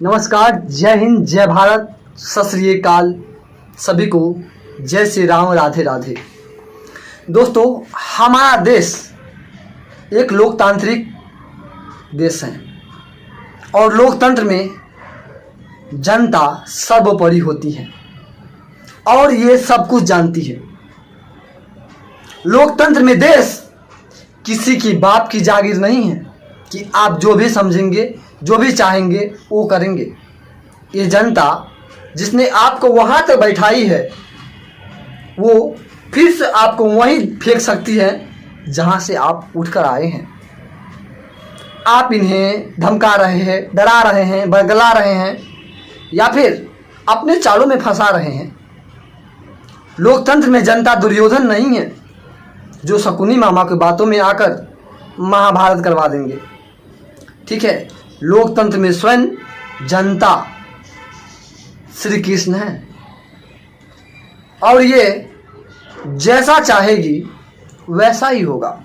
नमस्कार, जय हिंद, जय भारत, सत श्री अकाल सभी को, जय श्री राम, राधे राधे। दोस्तों, हमारा देश एक लोकतांत्रिक देश है और लोकतंत्र में जनता सर्वोपरि होती है और ये सब कुछ जानती है। लोकतंत्र में देश किसी की बाप की जागीर नहीं है कि आप जो भी समझेंगे, जो भी चाहेंगे वो करेंगे। ये जनता जिसने आपको वहाँ तक बैठाई है वो फिर से आपको वहीं फेंक सकती है जहाँ से आप उठकर आए हैं। आप इन्हें धमका रहे हैं, डरा रहे हैं, बरगला रहे हैं या फिर अपने चालों में फंसा रहे हैं। लोकतंत्र में जनता दुर्योधन नहीं है जो शकुनी मामा की बातों में आकर महाभारत करवा देंगे। ठीक है, लोकतंत्र में स्वयं जनता श्री कृष्ण है और ये जैसा चाहेगी वैसा ही होगा।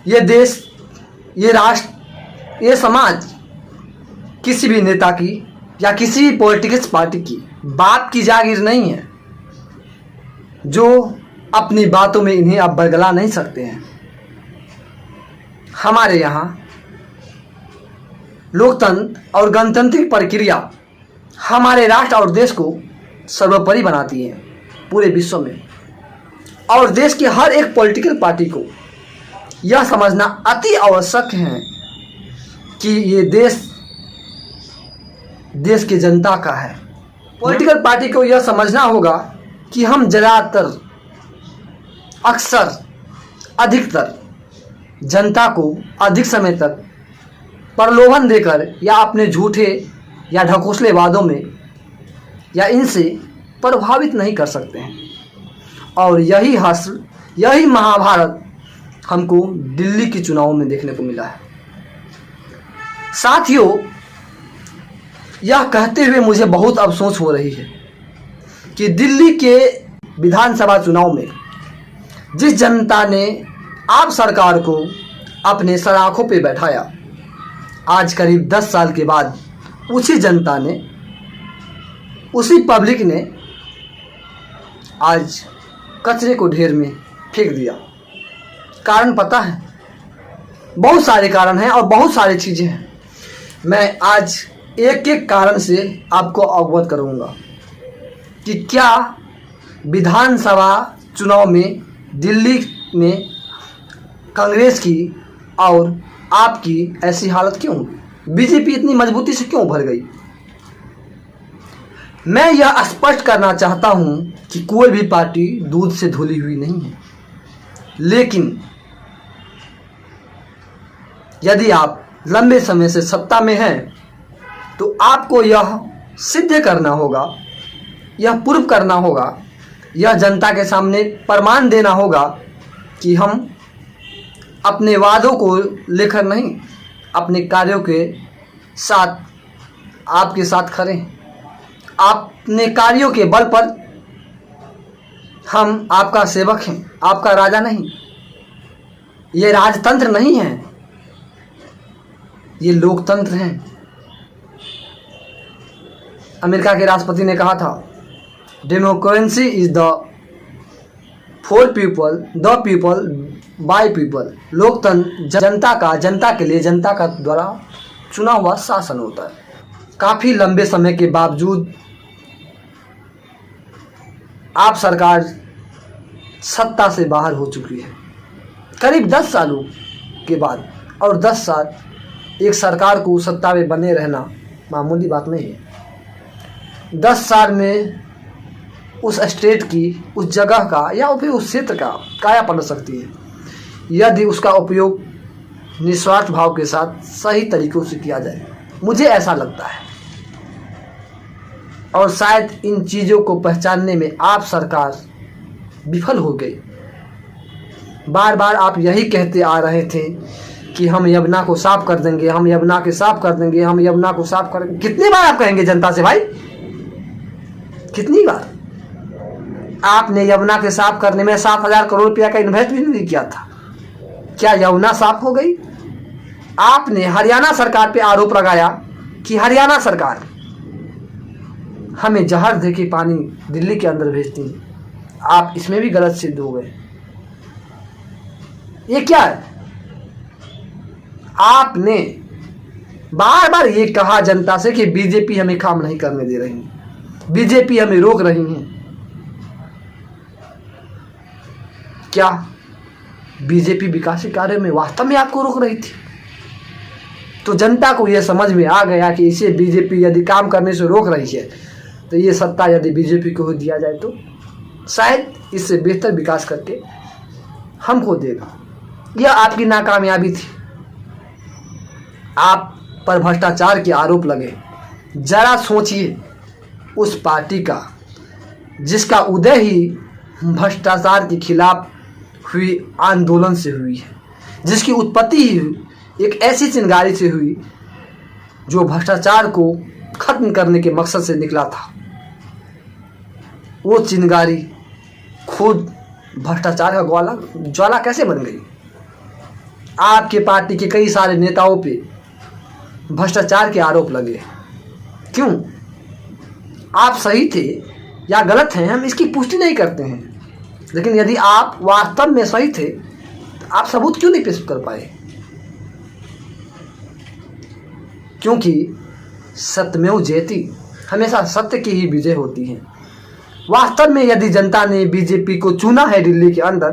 ये देश, ये राष्ट्र, ये समाज किसी भी नेता की या किसी भी पॉलिटिक्स पार्टी की बाप की जागीर नहीं है जो अपनी बातों में इन्हें आप बरगला नहीं सकते हैं। हमारे यहाँ लोकतंत्र और गणतांत्रिक प्रक्रिया हमारे राष्ट्र और देश को सर्वोपरि बनाती है पूरे विश्व में। और देश की हर एक पॉलिटिकल पार्टी को यह समझना अति आवश्यक है कि ये देश की जनता का है। पॉलिटिकल पार्टी को यह समझना होगा कि हम ज़्यादातर, अक्सर, अधिकतर जनता को अधिक समय तक प्रलोभन देकर या अपने झूठे या ढकोसले वादों में या इनसे प्रभावित नहीं कर सकते हैं। और यही हासिल, यही महाभारत हमको दिल्ली के चुनाव में देखने को मिला है। साथियों, यह कहते हुए मुझे बहुत अफसोस हो रही है कि दिल्ली के विधानसभा चुनाव में जिस जनता ने आप सरकार को अपने सराखों पे बैठाया, आज करीब 10 साल के बाद उसी जनता ने, उसी पब्लिक ने आज कचरे को ढेर में फेंक दिया। कारण पता है, बहुत सारे कारण हैं और बहुत सारी चीज़ें हैं। मैं आज एक एक कारण से आपको अवगत करूंगा कि क्या विधानसभा चुनाव में दिल्ली में कांग्रेस की और आपकी ऐसी हालत क्यों हुई, बीजेपी इतनी मजबूती से क्यों उभर गई। मैं यह स्पष्ट करना चाहता हूं कि कोई भी पार्टी दूध से धुली हुई नहीं है, लेकिन यदि आप लंबे समय से सत्ता में हैं तो आपको यह सिद्ध करना होगा, यह प्रूव करना होगा, यह जनता के सामने प्रमाण देना होगा कि हम अपने वादों को लेकर नहीं, अपने कार्यों के साथ आपके साथ खड़े हैं। अपने कार्यों के बल पर हम आपका सेवक हैं, आपका राजा नहीं। ये राजतंत्र नहीं है, ये लोकतंत्र है। अमेरिका के राष्ट्रपति ने कहा था, democracy is the for people, the people, by people. लोकतंत्र जनता का, जनता के लिए, जनता का द्वारा चुना हुआ शासन होता है। काफ़ी लंबे समय के बावजूद आप सरकार सत्ता से बाहर हो चुकी है, करीब 10 सालों के बाद। और 10 साल एक सरकार को सत्ता में बने रहना मामूली बात नहीं है। 10 साल में उस स्टेट की, उस जगह का या फिर उस क्षेत्र का काया पलट सकती है यदि उसका उपयोग निस्वार्थ भाव के साथ सही तरीकों से किया जाए। मुझे ऐसा लगता है और शायद इन चीज़ों को पहचानने में आप सरकार विफल हो गई। बार बार आप यही कहते आ रहे थे कि हम यमुना को साफ कर देंगे, हम यमुना के साफ कर देंगे, हम यमुना को साफ करेंगे। कितनी बार आप कहेंगे जनता से भाई, कितनी बार? आपने यमुना के साफ करने में 7,000 करोड़ रुपया का इन्वेस्ट भी नहीं किया था। क्या यमुना साफ हो गई? आपने हरियाणा सरकार पे आरोप लगाया कि हरियाणा सरकार हमें जहर दे के पानी दिल्ली के अंदर भेजती है। आप इसमें भी गलत सिद्ध हो गए। ये क्या है? आपने बार बार ये कहा जनता से कि बीजेपी हमें काम नहीं करने दे रही है, बीजेपी हमें रोक रही है। क्या बीजेपी विकास कार्य में वास्तव में आपको रोक रही थी? तो जनता को यह समझ में आ गया कि इसे बीजेपी यदि काम करने से रोक रही है तो ये सत्ता यदि बीजेपी को दिया जाए तो शायद इससे बेहतर विकास करके हमको देगा। यह आपकी नाकामयाबी थी। आप पर भ्रष्टाचार के आरोप लगे। जरा सोचिए, उस पार्टी का जिसका उदय ही भ्रष्टाचार के खिलाफ हुई आंदोलन से हुई है, जिसकी उत्पत्ति ही एक ऐसी चिंगारी से हुई जो भ्रष्टाचार को खत्म करने के मकसद से निकला था। वो चिंगारी खुद भ्रष्टाचार का ज्वाला कैसे बन गई? आपके पार्टी के कई सारे नेताओं पे भ्रष्टाचार के आरोप लगे। क्यों? आप सही थे या गलत हैं हम इसकी पुष्टि नहीं करते हैं, लेकिन यदि आप वास्तव में सही थे तो आप सबूत क्यों नहीं पेश कर पाए? क्योंकि सत्यमेव जयति, हमेशा सत्य की ही विजय होती है। वास्तव में यदि जनता ने बीजेपी को चुना है दिल्ली के अंदर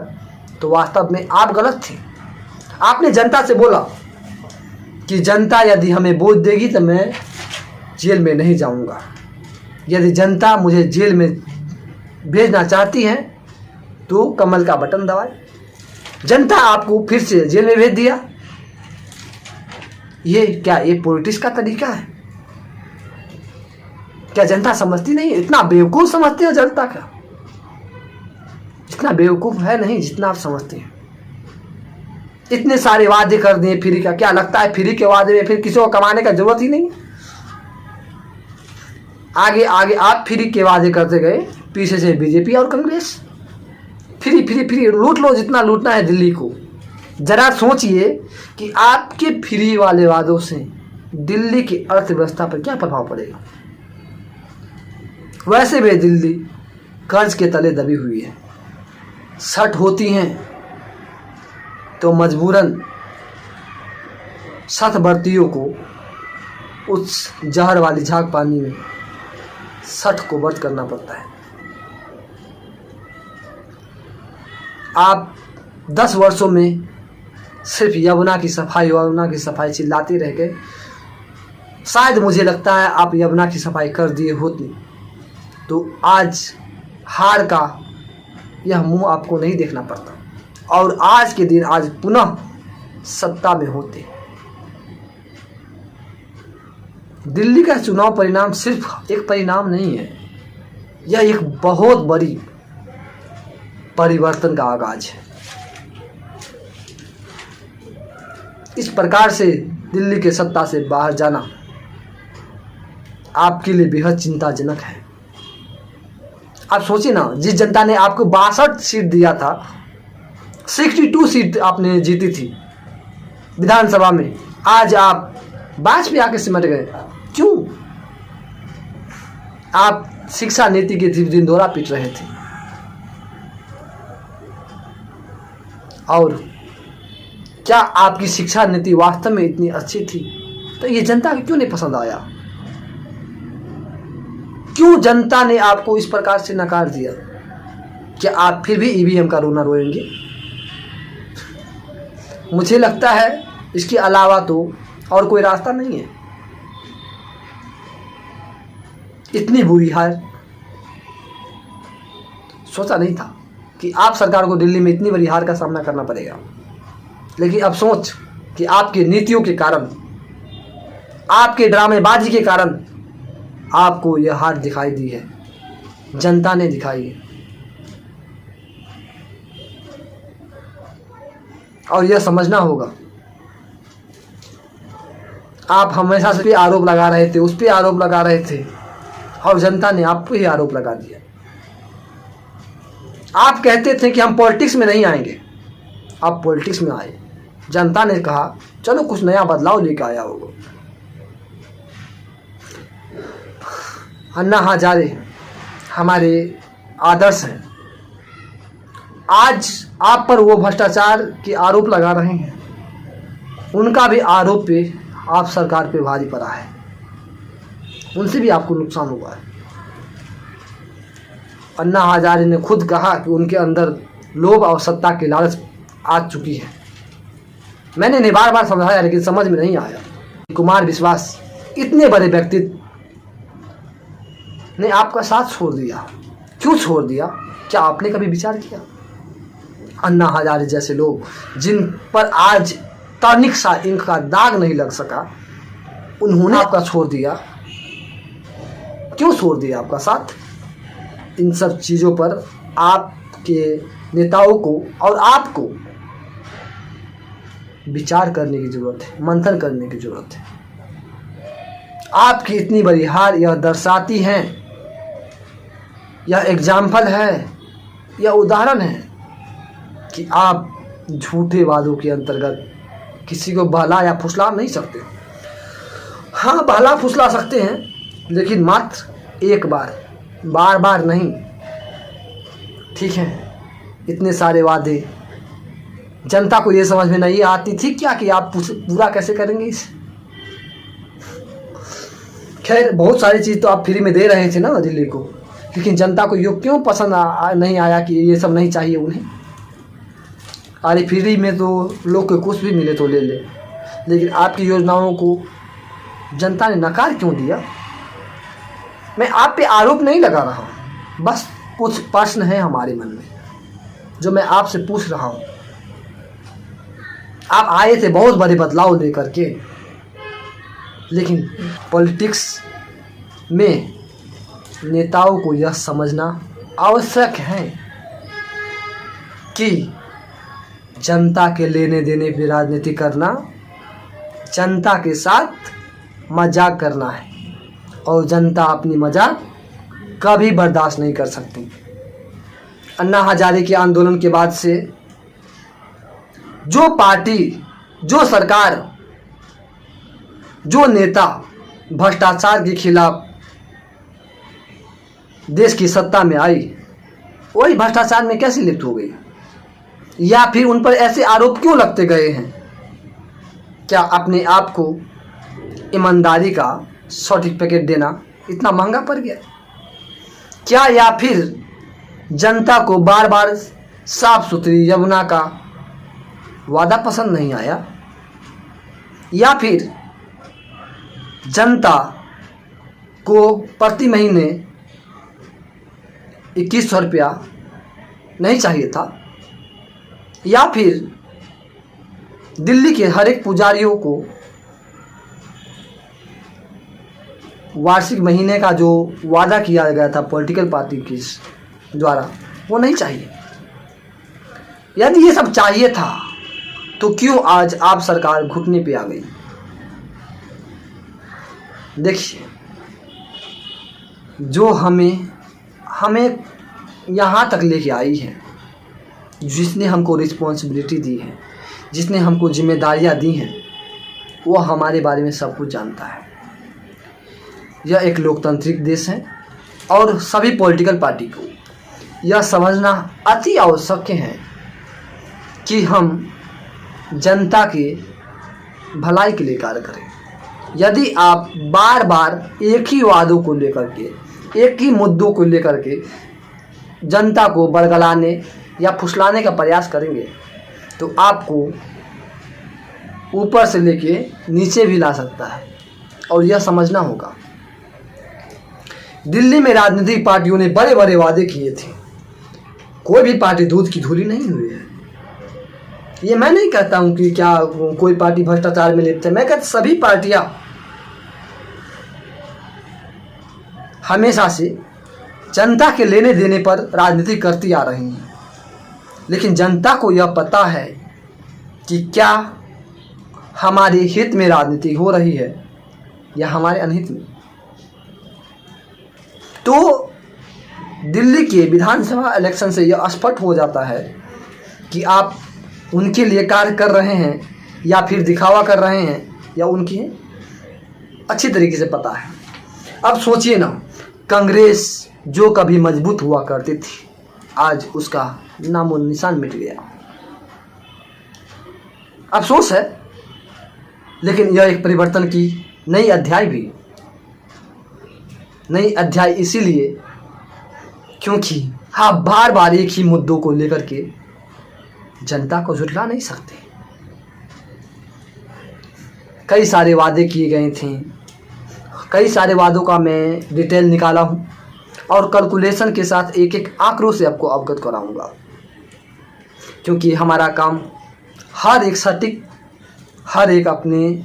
तो वास्तव में आप गलत थे। आपने जनता से बोला कि जनता यदि हमें वोट देगी तो मैं जेल में नहीं जाऊंगा। यदि जनता मुझे जेल में भेजना चाहती है तो कमल का बटन दबाए। जनता आपको फिर से जेल में भेज दिया। ये क्या ये पॉलिटिक्स का तरीका है? क्या जनता समझती नहीं? इतना बेवकूफ़ समझते हो जनता का? इतना बेवकूफ़ है नहीं जितना आप समझते हैं। इतने सारे वादे कर दिए फ्री का। क्या लगता है फ्री के वादे में फिर किसी को कमाने का जरूरत ही नहीं? आगे आगे आप फ्री के वादे करते गए, पीछे से बीजेपी और कांग्रेस फ्री फ्री फ्री लूट लो जितना लूटना है दिल्ली को। जरा सोचिए कि आपके फ्री वाले वादों से दिल्ली की अर्थव्यवस्था पर क्या प्रभाव पड़ेगा। वैसे भी दिल्ली कर्ज के तले दबी हुई है। शट होती हैं तो मजबूरन शतवर्तियों को उस जहर वाली झाग पानी में शठ को व्रत करना पड़ता है। आप 10 वर्षों में सिर्फ यमुना की सफाई चिल्लाते रह गए। शायद मुझे लगता है आप यमुना की सफाई कर दिए होते तो आज हार का यह मुंह आपको नहीं देखना पड़ता और आज के दिन आज पुनः सत्ता में होते। दिल्ली का चुनाव परिणाम सिर्फ एक परिणाम नहीं है, यह एक बहुत बड़ी परिवर्तन का आगाज है। इस प्रकार से दिल्ली के सत्ता से बाहर जाना आपके लिए बेहद चिंताजनक है। आप सोचिए ना, जिस जनता ने आपको 62 सीट दिया था, 62 सीट आपने जीती थी विधानसभा में, आज आप 22 पे आके सिमट गए। क्यों? आप शिक्षा नीति के दिन दौरा पीट रहे थे और क्या आपकी शिक्षा नीति वास्तव में इतनी अच्छी थी तो ये जनता को क्यों नहीं पसंद आया? क्यों जनता ने आपको इस प्रकार से नकार दिया? क्या आप फिर भी ईवीएम का रोना रोएंगे? मुझे लगता है इसके अलावा तो और कोई रास्ता नहीं है। इतनी बुरी हार सोचा नहीं था कि आप सरकार को दिल्ली में इतनी बड़ी हार का सामना करना पड़ेगा, लेकिन अफसोस कि आपकी नीतियों के कारण, आपके ड्रामेबाजी के कारण आपको यह हार दिखाई दी है, जनता ने दिखाई है। और यह समझना होगा, आप हमेशा से आरोप लगा रहे थे, उस पर आरोप लगा रहे थे और जनता ने आप पे ही आरोप लगा दिया। आप कहते थे कि हम पॉलिटिक्स में नहीं आएंगे, आप पॉलिटिक्स में आए, जनता ने कहा चलो कुछ नया बदलाव लेकर आया होगा। अन्ना हजारे हमारे आदर्श हैं। आज आप पर वो भ्रष्टाचार के आरोप लगा रहे हैं, उनका भी आरोप पे आप सरकार पे भारी पड़ा है, उनसे भी आपको नुकसान हुआ है। अन्ना हजारे ने खुद कहा कि उनके अंदर लोभ और सत्ता की लालच आ चुकी है। मैंने इन्हें बार बार समझाया लेकिन समझ में नहीं आया। कुमार विश्वास इतने बड़े व्यक्तित्व ने आपका साथ छोड़ दिया, क्यों छोड़ दिया? क्या आपने कभी विचार किया? अन्ना हजारे जैसे लोग जिन पर आज तनिक सा इंक का दाग नहीं लग सका, उन्होंने आपका छोड़ दिया, क्यों छोड़ दिया आपका साथ? इन सब चीज़ों पर आपके नेताओं को और आपको विचार करने की ज़रूरत है, मंथन करने की ज़रूरत है। आपकी इतनी बड़ी हार यह दर्शाती है, यह एग्जाम्पल है, यह उदाहरण है कि आप झूठे वादों के अंतर्गत किसी को बहला या फुसला नहीं सकते। हाँ, बहला फुसला सकते हैं, लेकिन मात्र एक बार, बार बार नहीं। ठीक है, इतने सारे वादे, जनता को ये समझ में नहीं आती थी क्या कि आप पूरा कैसे करेंगे इसे। खैर, बहुत सारी चीज़ तो आप फ्री में दे रहे थे ना दिल्ली को, लेकिन जनता को ये क्यों पसंद नहीं आया कि ये सब नहीं चाहिए उन्हें। अरे फ्री में तो लोग को कुछ भी मिले तो ले ले, लेकिन आपकी योजनाओं को जनता ने नकार क्यों दिया? मैं आप पे आरोप नहीं लगा रहा हूँ, बस कुछ प्रश्न है हमारे मन में जो मैं आपसे पूछ रहा हूँ। आप आए थे बहुत बड़े बदलाव लेकर के, लेकिन पॉलिटिक्स में नेताओं को यह समझना आवश्यक है कि जनता के लेने देने पे राजनीति करना जनता के साथ मजाक करना है, और जनता अपनी मजाक कभी बर्दाश्त नहीं कर सकती। अन्ना हजारे के आंदोलन के बाद से जो पार्टी, जो सरकार, जो नेता भ्रष्टाचार के खिलाफ देश की सत्ता में आई, वही भ्रष्टाचार में कैसे लिप्त हो गई, या फिर उन पर ऐसे आरोप क्यों लगते गए हैं? क्या अपने आप को ईमानदारी का सर्टिफिकेट देना इतना महंगा पड़ गया क्या, या फिर जनता को बार बार साफ सुथरी यमुना का वादा पसंद नहीं आया, या फिर जनता को प्रति महीने 2100 रुपया नहीं चाहिए था, या फिर दिल्ली के हर एक पुजारियों को वार्षिक महीने का जो वादा किया गया था पॉलिटिकल पार्टी के द्वारा, वो नहीं चाहिए। यदि ये सब चाहिए था तो क्यों आज आप सरकार घुटने पे आ गई? देखिए, जो हमें यहाँ तक लेके आई है, जिसने हमको रिस्पॉन्सिबिलिटी दी है, जिसने हमको जिम्मेदारियाँ दी हैं, वो हमारे बारे में सब कुछ जानता है। यह एक लोकतांत्रिक देश है और सभी पॉलिटिकल पार्टी को यह समझना अति आवश्यक है कि हम जनता के भलाई के लिए कार्य करें। यदि आप बार बार एक ही वादों को लेकर के, एक ही मुद्दों को लेकर के जनता को बरगलाने या फुसलाने का प्रयास करेंगे तो आपको ऊपर से लेके नीचे भी ला सकता है, और यह समझना होगा। दिल्ली में राजनीतिक पार्टियों ने बड़े बड़े वादे किए थे, कोई भी पार्टी दूध की धूली नहीं हुई है। ये मैं नहीं कहता हूँ कि क्या कोई पार्टी भ्रष्टाचार में लिप्त है, मैं कहता सभी पार्टियां हमेशा से जनता के लेने देने पर राजनीति करती आ रही हैं, लेकिन जनता को यह पता है कि क्या हमारे हित में राजनीति हो रही है या हमारे अनहित में। तो दिल्ली के विधानसभा इलेक्शन से यह स्पष्ट हो जाता है कि आप उनके लिए कार्य कर रहे हैं या फिर दिखावा कर रहे हैं या उनकी अच्छी तरीके से पता है। अब सोचिए ना, कांग्रेस जो कभी मजबूत हुआ करती थी आज उसका नामो निशान मिट गया। अफसोस है, लेकिन यह एक परिवर्तन की नई अध्याय भी। नई अध्याय इसीलिए क्योंकि आप बार बार एक ही मुद्दों को लेकर के जनता को झुठला नहीं सकते। कई सारे वादे किए गए थे, कई सारे वादों का मैं डिटेल निकाला हूँ और कैलकुलेशन के साथ एक एक आंकड़ों से आपको अवगत कराऊंगा, क्योंकि हमारा काम हर एक सटीक, हर एक अपने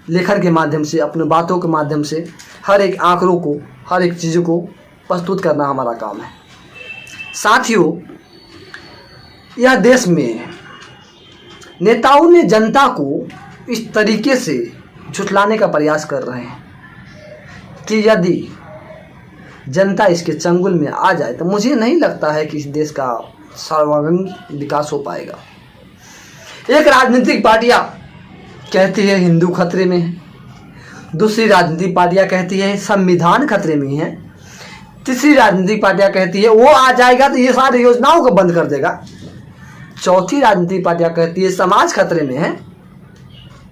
लेखन के माध्यम से, अपने बातों के माध्यम से हर एक आंकड़ों को, हर एक चीज़ों को प्रस्तुत करना हमारा काम है। साथियों, यह देश में नेताओं ने जनता को इस तरीके से झुठलाने का प्रयास कर रहे हैं कि यदि जनता इसके चंगुल में आ जाए तो मुझे नहीं लगता है कि इस देश का सर्वांगीण विकास हो पाएगा। एक राजनीतिक पार्टियां कहती है हिंदू खतरे में है, दूसरी राजनीतिक पार्टियां कहती है संविधान खतरे में है, तीसरी राजनीतिक पार्टियां कहती है वो आ जाएगा तो ये सारी योजनाओं को बंद कर देगा, चौथी राजनीतिक पार्टियां कहती है समाज खतरे में है,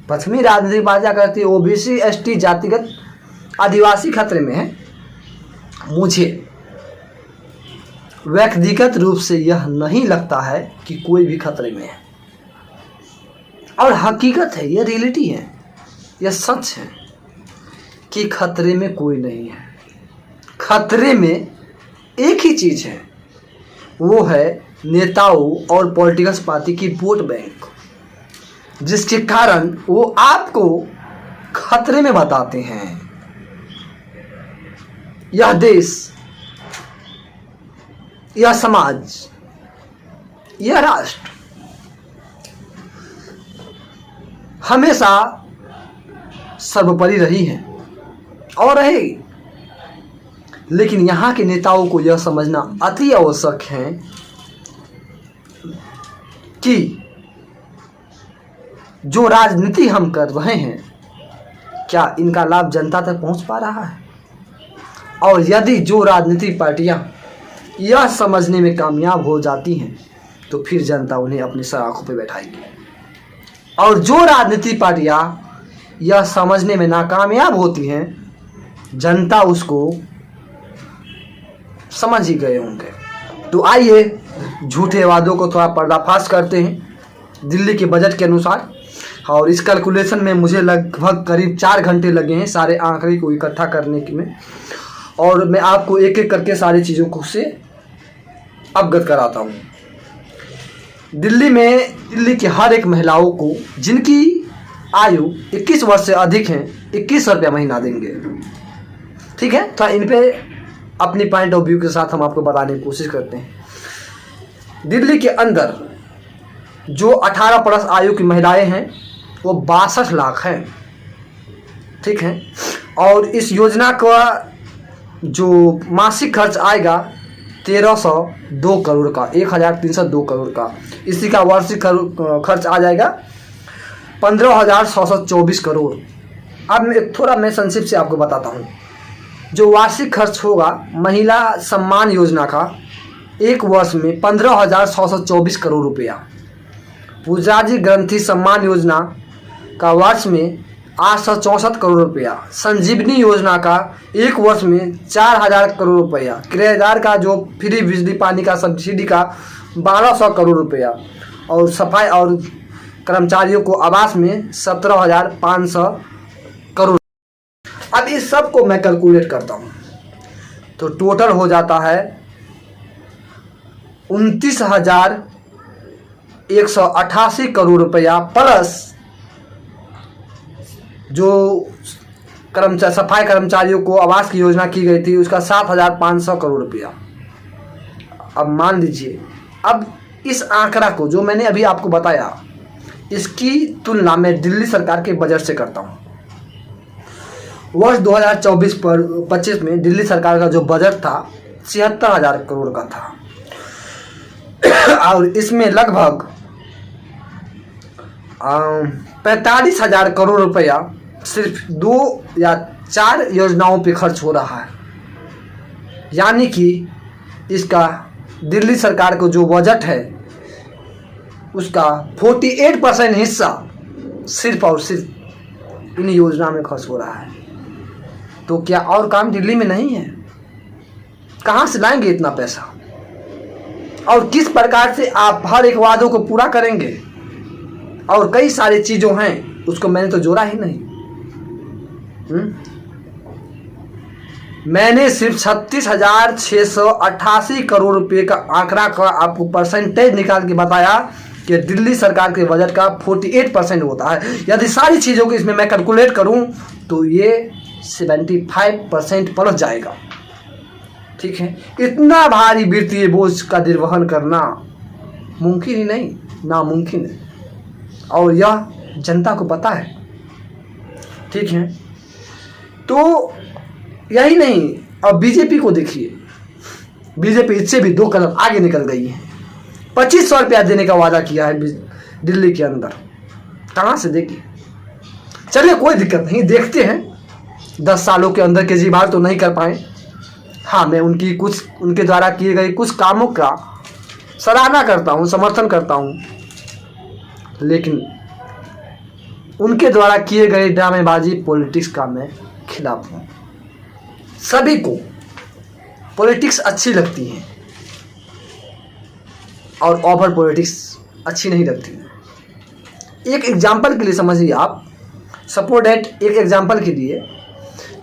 पांचवी राजनीतिक पार्टियां कहती है ओबीसी एसटी जातिगत आदिवासी खतरे में है। मुझे व्यक्तिगत रूप से यह नहीं लगता है कि कोई भी खतरे में है, और हकीकत है, यह रियलिटी है, यह सच है कि खतरे में कोई नहीं है। खतरे में एक ही चीज़ है, वो है नेताओं और पॉलिटिकल पार्टी की वोट बैंक, जिसके कारण वो आपको खतरे में बताते हैं। यह देश, यह समाज, यह राष्ट्र हमेशा सर्वोपरि रही है और रहेगी, लेकिन यहाँ के नेताओं को यह समझना अति आवश्यक है कि जो राजनीति हम कर रहे हैं क्या इनका लाभ जनता तक पहुँच पा रहा है, और यदि जो राजनीतिक पार्टियां यह समझने में कामयाब हो जाती हैं तो फिर जनता उन्हें अपनी सराखों पर बैठाएगी, और जो राजनीतिक पार्टियां यह समझने में नाकामयाब होती हैं जनता उसको समझ ही गए होंगे। तो आइए झूठे वादों को थोड़ा पर्दाफाश करते हैं दिल्ली के बजट के अनुसार। और इस कैलकुलेशन में मुझे लगभग करीब 4 घंटे लगे हैं सारे आंकड़े को इकट्ठा करने में, और मैं आपको एक एक करके सारी चीज़ों को से अवगत कराता हूँ। दिल्ली की हर एक महिलाओं को जिनकी आयु 21 वर्ष से अधिक है 2100 रुपया महीना देंगे। ठीक है, तो इन पे अपनी पॉइंट ऑफ व्यू के साथ हम आपको बताने की कोशिश करते हैं। दिल्ली के अंदर जो 18 प्लस आयु की महिलाएं हैं वो 62 लाख हैं। ठीक है, और इस योजना का जो मासिक खर्च आएगा 1302 करोड़ का, 1302 करोड़ का। इसी का वार्षिक खर्च आ जाएगा 15,624 करोड़। अब मैं संक्षिप्त से आपको बताता हूँ। जो वार्षिक खर्च होगा महिला सम्मान योजना का एक वर्ष में 15,624 करोड़ रुपया, पूजाजी ग्रंथि सम्मान योजना का वर्ष में 864 करोड़ रुपया, संजीवनी योजना का एक वर्ष में 4,000 करोड़ रुपया, किराएदार का जो फ्री बिजली पानी का सब्सिडी का 1,200 करोड़ रुपया, और सफाई और कर्मचारियों को आवास में 17,500 करोड़। अब इस सब को मैं कैलकुलेट करता हूँ तो टोटल हो जाता है 29,188 करोड़ रुपया, प्लस जो सफाई कर्मचारियों को आवास की योजना की गई थी उसका 7,500 करोड़ रुपया। अब मान लीजिए, अब इस आंकड़ा को जो मैंने अभी आपको बताया इसकी तुलना मैं दिल्ली सरकार के बजट से करता हूँ। वर्ष 2024-25 में दिल्ली सरकार का जो बजट था 76,000 करोड़ का था और इसमें लगभग 45,000 करोड़ रुपया सिर्फ 2 या 4 योजनाओं पे खर्च हो रहा है। यानी कि इसका दिल्ली सरकार को जो बजट है उसका 48% हिस्सा सिर्फ और सिर्फ इन योजना में खर्च हो रहा है। तो क्या और काम दिल्ली में नहीं है? कहाँ से लाएंगे इतना पैसा? और किस प्रकार से आप हर एक वादों को पूरा करेंगे? और कई सारी चीज़ों हैं उसको मैंने तो जोड़ा ही नहीं। मैंने सिर्फ 36,688 करोड़ रुपए का आंकड़ा का आपको परसेंटेज निकाल के बताया कि दिल्ली सरकार के बजट का 48% होता है। यदि सारी चीज़ों को इसमें मैं कैलकुलेट करूं तो ये 75% पहुंच जाएगा। ठीक है, इतना भारी वित्तीय बोझ का निर्वहन करना मुमकिन ही नहीं, नामुमकिन है, और यह जनता को पता है। ठीक है, तो यही नहीं, अब बीजेपी को देखिए, बीजेपी इससे भी 2 कदम आगे निकल गई है। 2500 रुपया देने का वादा किया है दिल्ली के अंदर। कहाँ से देगी? चलिए कोई दिक्कत नहीं, देखते हैं 10 सालों के अंदर केजरीवाल तो नहीं कर पाए। हाँ, मैं उनके द्वारा किए गए कुछ कामों का सराहना करता हूँ, समर्थन करता हूँ, लेकिन उनके द्वारा किए गए ड्रामेबाजी पॉलिटिक्स का मैं खिलाफ हूँ। सभी को पॉलिटिक्स अच्छी लगती है और ओवर पॉलिटिक्स अच्छी नहीं लगती। एक एग्जाम्पल के लिए समझिए आप, सपोज डेट एक एग्जाम्पल के लिए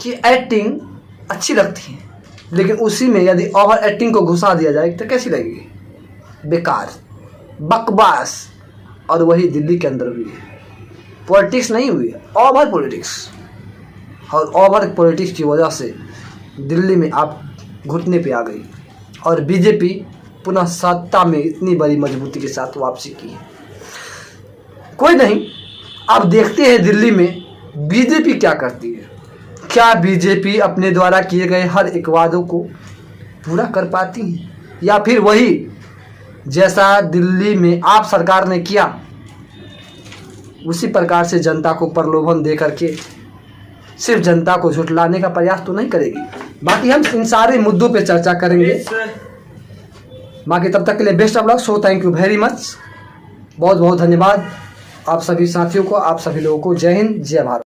कि एक्टिंग अच्छी लगती है, लेकिन उसी में यदि ओवर एक्टिंग को घुसा दिया जाए तो कैसी लगेगी? बेकार, बकवास। और वही दिल्ली के अंदर हुई है। पॉलिटिक्स नहीं हुई है, ओवर पॉलिटिक्स। और ओवर पॉलिटिक्स की वजह से दिल्ली में आप घुटने पे आ गई और बीजेपी पुनः सत्ता में इतनी बड़ी मजबूती के साथ वापसी की है। कोई नहीं, अब देखते हैं दिल्ली में बीजेपी क्या करती है। क्या बीजेपी अपने द्वारा किए गए हर एक वादों को पूरा कर पाती है, या फिर वही जैसा दिल्ली में आप सरकार ने किया उसी प्रकार से जनता को प्रलोभन दे करके सिर्फ जनता को झुठलाने का प्रयास तो नहीं करेगी। बाकी हम इन सारे मुद्दों पे चर्चा करेंगे। बाकी तब तक के लिए best of luck. So thank you very much, बहुत बहुत धन्यवाद आप सभी साथियों को, आप सभी लोगों को। जय हिंद, जय भारत।